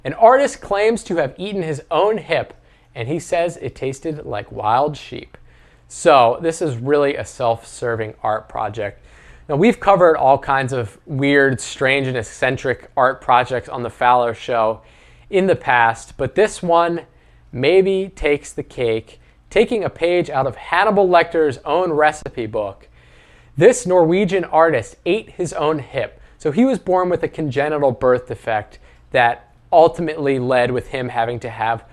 An artist claims to have eaten his own hip, and he says it tasted like wild sheep. So this is really a self-serving art project. Now, we've covered all kinds of weird, strange, and eccentric art projects on the Fowler Show in the past, but this one maybe takes the cake, taking a page out of Hannibal Lecter's own recipe book. This Norwegian artist ate his own hip. So he was born with a congenital birth defect that ultimately led with him having to have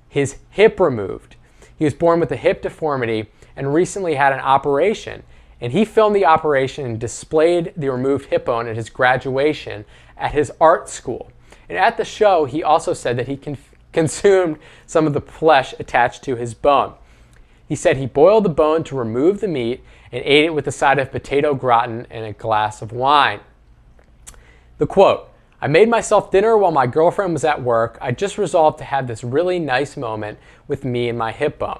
his hip removed. He was born with a hip deformity and recently had an operation. And he filmed the operation and displayed the removed hip bone at his graduation at his art school. And at the show, he also said that he consumed some of the flesh attached to his bone. He said he boiled the bone to remove the meat and ate it with a side of potato gratin and a glass of wine. The quote, "I made myself dinner while my girlfriend was at work. I just resolved to have this really nice moment with me and my hip bone."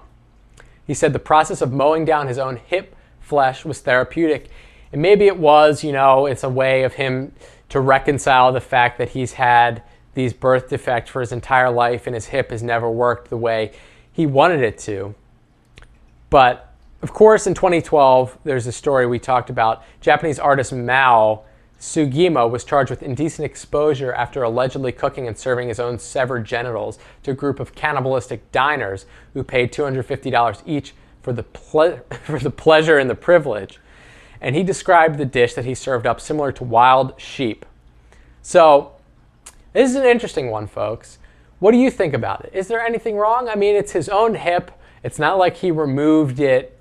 He said the process of mowing down his own hip flesh was therapeutic. And maybe it was, it's a way of him to reconcile the fact that he's had these birth defects for his entire life and his hip has never worked the way he wanted it to. But of course, in 2012, there's a story we talked about. Japanese artist Mao Sugimo was charged with indecent exposure after allegedly cooking and serving his own severed genitals to a group of cannibalistic diners who paid $250 each for the pleasure and the privilege. And he described the dish that he served up similar to wild sheep. So this is an interesting one, folks. What do you think about it? Is there anything wrong? I mean, it's his own hip. It's not like he removed it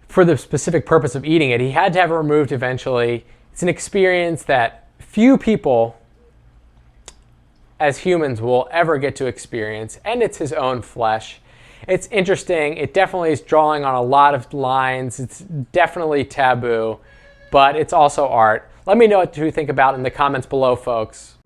for the specific purpose of eating it. He had to have it removed eventually. It's an experience that few people as humans will ever get to experience, and it's his own flesh. It's interesting. It definitely is drawing on a lot of lines. It's definitely taboo, but it's also art. Let me know what you think about it in the comments below, folks.